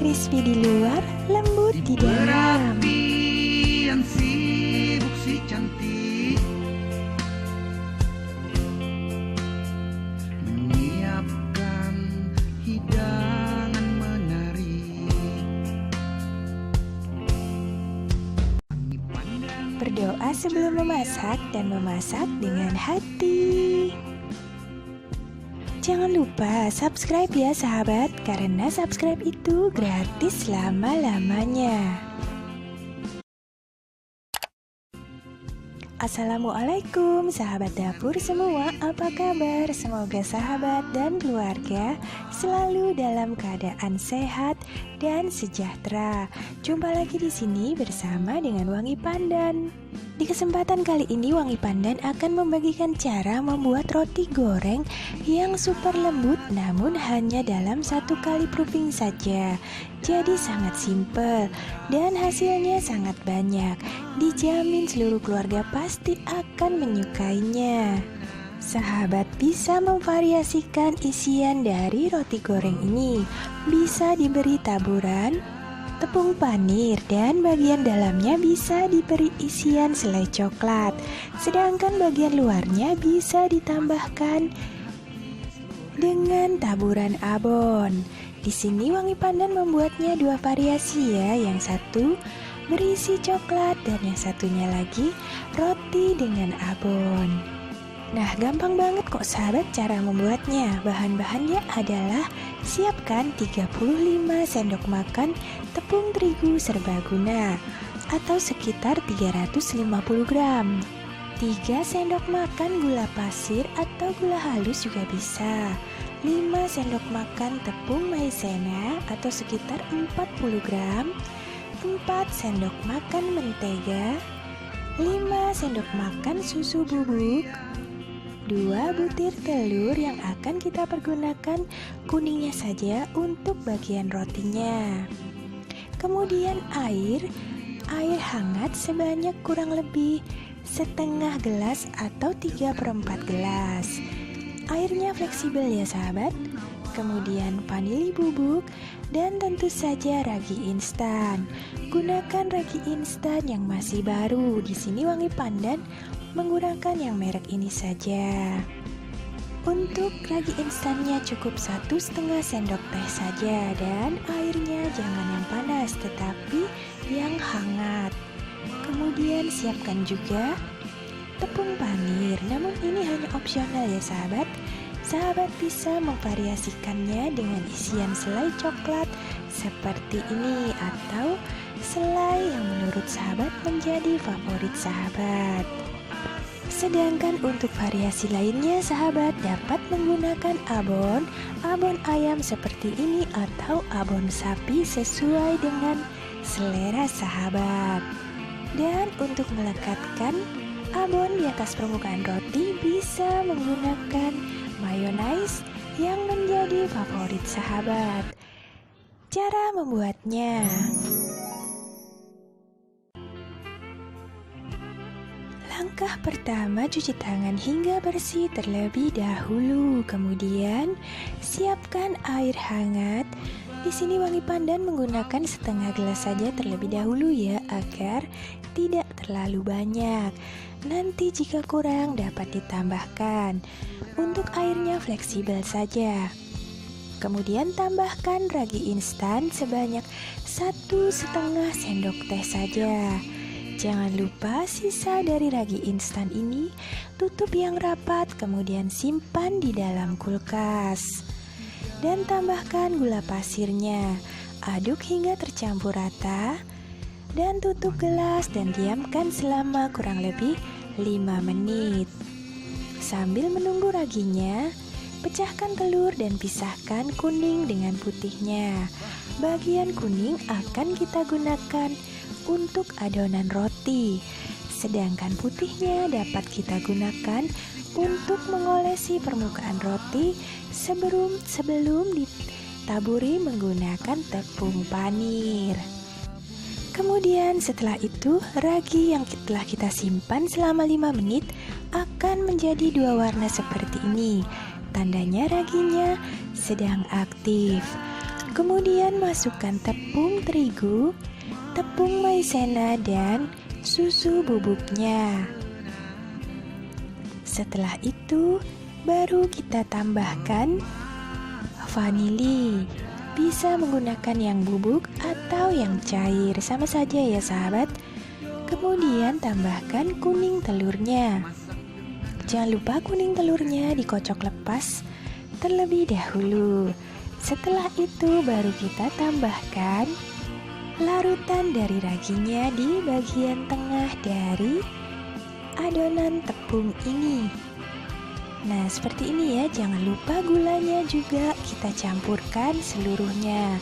Crispy di luar, lembut di dalam. Yang sibuk si cantik menyiapkan hidangan menarik. Berdoa sebelum memasak dan memasak dengan hati. Jangan lupa subscribe ya sahabat, karena subscribe itu gratis selama-lamanya. Assalamualaikum sahabat dapur semua, apa kabar? Semoga sahabat dan keluarga selalu dalam keadaan sehat dan sejahtera. Jumpa lagi di sini bersama dengan Wangi Pandan. Di kesempatan kali ini Wangi Pandan akan membagikan cara membuat roti goreng yang super lembut namun hanya dalam 1 kali proofing saja. Jadi sangat simpel dan hasilnya sangat banyak. Dijamin seluruh keluarga pasti akan menyukainya. Sahabat bisa memvariasikan isian dari roti goreng ini. Bisa diberi taburan tepung panir dan bagian dalamnya bisa diberi isian selai coklat. Sedangkan bagian luarnya bisa ditambahkan dengan taburan abon. Di sini Wangi Pandan membuatnya 2 variasi ya. Yang satu berisi coklat dan yang satunya lagi roti dengan abon. Nah, gampang banget kok sahabat cara membuatnya. Bahan-bahannya adalah siapkan 35 sendok makan tepung terigu serbaguna atau sekitar 350 gram. 3 sendok makan gula pasir atau gula halus juga bisa. 5 sendok makan tepung maizena atau sekitar 40 gram. 4 sendok makan mentega. 5 sendok makan susu bubuk. 2 butir telur yang akan kita pergunakan kuningnya saja untuk bagian rotinya. Kemudian air hangat sebanyak kurang lebih setengah gelas atau 3/4 gelas. Airnya fleksibel ya sahabat. Kemudian vanili bubuk dan tentu saja ragi instan. Gunakan ragi instan yang masih baru. Di sini Wangi Pandan menggunakan yang merek ini saja. Untuk ragi instannya cukup 1,5 sendok teh saja dan airnya jangan yang panas tetapi yang hangat. Kemudian siapkan juga tepung panir, namun ini hanya opsional ya sahabat. Sahabat bisa memvariasikannya dengan isian selai coklat seperti ini atau selai yang menurut sahabat menjadi favorit sahabat. Sedangkan untuk variasi lainnya sahabat dapat menggunakan abon ayam seperti ini atau abon sapi sesuai dengan selera sahabat. Dan untuk melekatkan abon di atas permukaan roti bisa menggunakan mayonnaise yang menjadi favorit sahabat. Cara membuatnya: langkah pertama, cuci tangan hingga bersih terlebih dahulu. Kemudian siapkan air hangat. Di sini Wangi Pandan menggunakan setengah gelas saja terlebih dahulu ya, agar tidak terlalu banyak. Nanti jika kurang dapat ditambahkan. Untuk airnya fleksibel saja. Kemudian tambahkan ragi instan sebanyak 1,5 sendok teh saja. Jangan lupa sisa dari ragi instan ini tutup yang rapat, kemudian simpan di dalam kulkas. Dan tambahkan gula pasirnya. Aduk hingga tercampur rata dan tutup gelas dan diamkan selama kurang lebih 5 menit. Sambil menunggu raginya, pecahkan telur dan pisahkan kuning dengan putihnya. Bagian kuning akan kita gunakan untuk adonan roti, sedangkan putihnya dapat kita gunakan untuk mengolesi permukaan roti sebelum ditaburi menggunakan tepung panir. Kemudian setelah itu ragi yang telah kita simpan selama 5 menit akan menjadi 2 warna seperti ini. Tandanya raginya sedang aktif. Kemudian masukkan tepung terigu, tepung maizena, dan susu bubuknya. Setelah itu, baru kita tambahkan vanili. Bisa menggunakan yang bubuk atau yang cair, sama saja ya sahabat. Kemudian tambahkan kuning telurnya. Jangan lupa kuning telurnya dikocok lepas terlebih dahulu. Setelah itu baru kita tambahkan larutan dari raginya di bagian tengah dari adonan tepung ini. Nah, seperti ini ya. Jangan lupa gulanya juga kita campurkan seluruhnya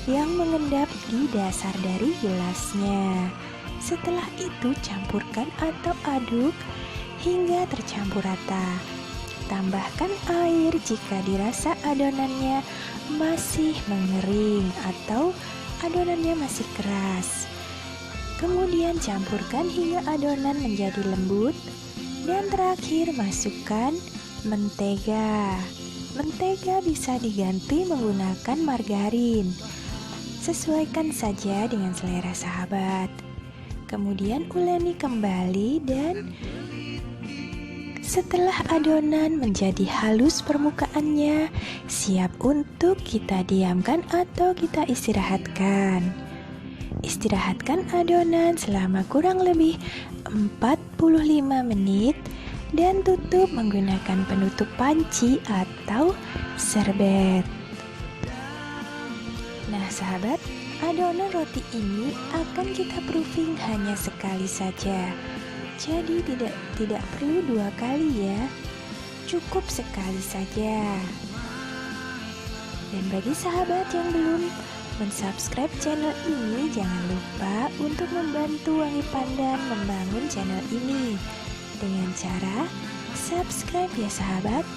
yang mengendap di dasar dari gelasnya. Setelah itu campurkan atau aduk hingga tercampur rata. Tambahkan air jika dirasa adonannya masih mengering atau adonannya masih keras. Kemudian campurkan hingga adonan menjadi lembut. Dan terakhir masukkan mentega. Mentega bisa diganti menggunakan margarin. Sesuaikan saja dengan selera sahabat. Kemudian uleni kembali dan setelah adonan menjadi halus permukaannya, siap untuk kita diamkan atau kita istirahatkan. Istirahatkan adonan selama kurang lebih 45 menit dan tutup menggunakan penutup panci atau serbet. Nah sahabat, adonan roti ini akan kita proofing hanya sekali saja. Jadi tidak perlu 2 kali ya. Cukup sekali saja. Dan bagi sahabat yang belum mensubscribe channel ini, jangan lupa untuk membantu Wangi Pandan membangun channel ini dengan cara subscribe ya sahabat.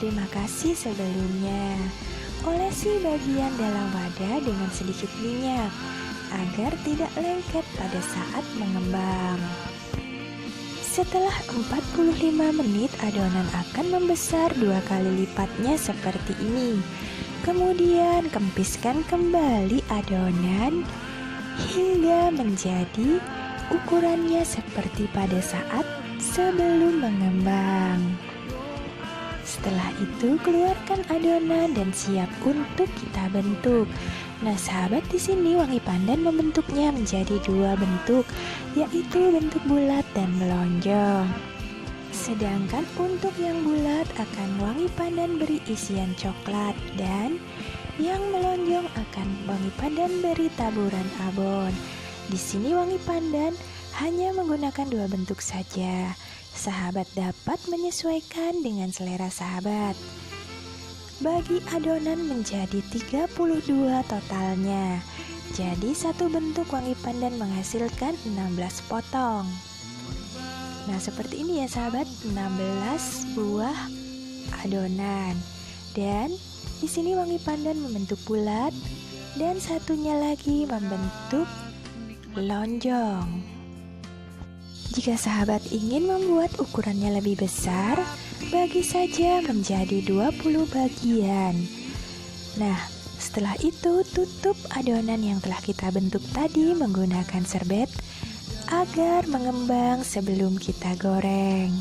Terima kasih sebelumnya. Olesi bagian dalam wadah dengan sedikit minyak agar tidak lengket pada saat mengembang. Setelah 45 menit adonan akan membesar 2 kali lipatnya seperti ini. Kemudian kempiskan kembali adonan hingga menjadi ukurannya seperti pada saat sebelum mengembang. Setelah itu keluarkan adonan dan siap untuk kita bentuk. Nah sahabat, di sini Wangi Pandan membentuknya menjadi 2 bentuk, yaitu bentuk bulat dan melonjong. Sedangkan untuk yang bulat akan Wangi Pandan beri isian coklat dan yang melonjong akan Wangi Pandan beri taburan abon. Di sini Wangi Pandan hanya menggunakan 2 bentuk saja. Sahabat dapat menyesuaikan dengan selera sahabat. Bagi adonan menjadi 32 totalnya. Jadi satu bentuk Wangi Pandan menghasilkan 16 potong. Nah seperti ini ya sahabat, 16 buah adonan. Dan di sini Wangi Pandan membentuk bulat dan satunya lagi membentuk lonjong. Jika sahabat ingin membuat ukurannya lebih besar, bagi saja menjadi 20 bagian. Nah, setelah itu tutup adonan yang telah kita bentuk tadi menggunakan serbet agar mengembang sebelum kita goreng.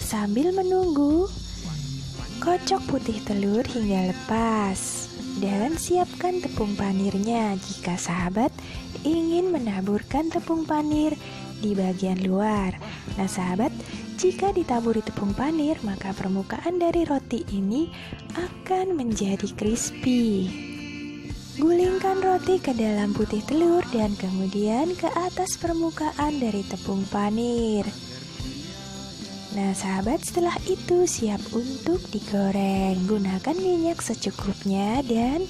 Sambil menunggu, kocok putih telur hingga lepas dan siapkan tepung panirnya jika sahabat ingin menaburkan tepung panir di bagian luar. Nah sahabat, jika ditaburi tepung panir maka permukaan dari roti ini akan menjadi crispy. Gulingkan roti ke dalam putih telur dan kemudian ke atas permukaan dari tepung panir. Nah sahabat, setelah itu siap untuk digoreng. Gunakan minyak secukupnya dan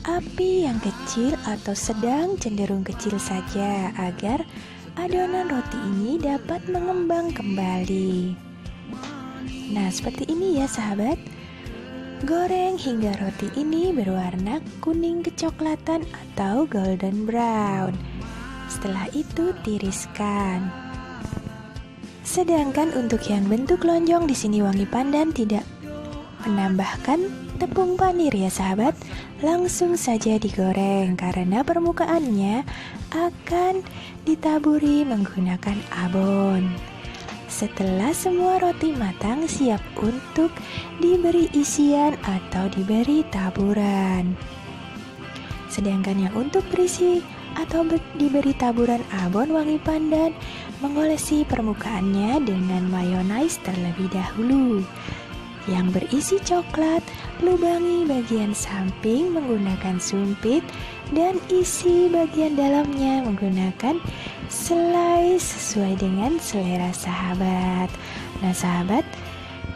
api yang kecil atau sedang cenderung kecil saja agar adonan roti ini dapat mengembang kembali. Nah seperti ini ya sahabat. Goreng hingga roti ini berwarna kuning kecoklatan atau golden brown. Setelah itu tiriskan. Sedangkan untuk yang bentuk lonjong di sini Wangi Pandan tidak menambahkan tepung panir ya sahabat. Langsung saja digoreng karena permukaannya akan ditaburi menggunakan abon. Setelah semua roti matang, siap untuk diberi isian atau diberi taburan. Sedangkan yang untuk berisi atau diberi taburan abon wangi pandan, mengolesi permukaannya dengan mayonnaise terlebih dahulu. Yang berisi coklat, lubangi bagian samping menggunakan sumpit dan isi bagian dalamnya menggunakan selai sesuai dengan selera sahabat. Nah sahabat,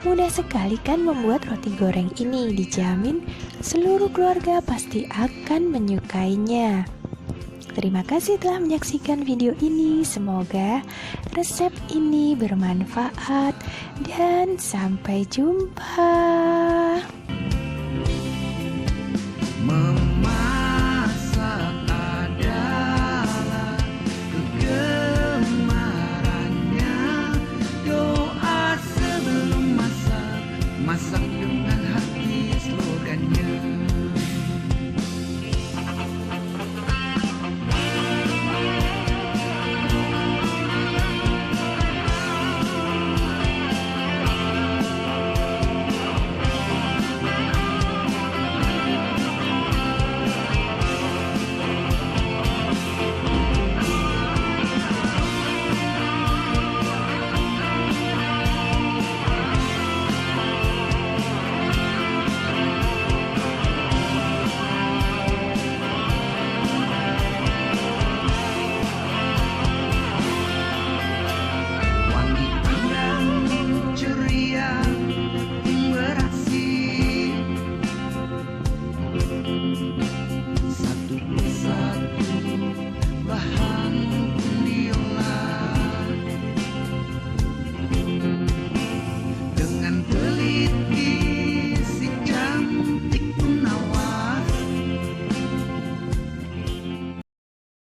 mudah sekali kan membuat roti goreng ini, dijamin seluruh keluarga pasti akan menyukainya. Terima kasih telah menyaksikan video ini. Semoga resep ini bermanfaat dan sampai jumpa.